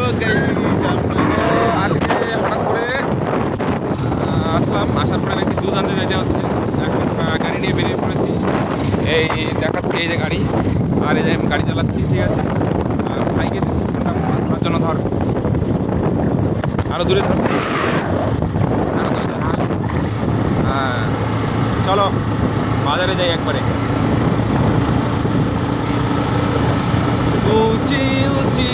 আজকে হঠাৎ করে আসলাম, আসার পরে নাকি দুধ আনতে যেতে হচ্ছে। এখন গাড়ি নিয়ে বেরিয়ে পড়েছি। এই দেখাচ্ছি, এই যে গাড়ি, আর এই যে আমি গাড়ি চালাচ্ছি, ঠিক আছে। আর ভাইকে দিচ্ছি ফোনটা করার জন্য। ধর, আরও দূরে ধর, আরও দূরে ধর। হ্যাঁ, চলো বাজারে যাই একবারে। উঁচি উঁচি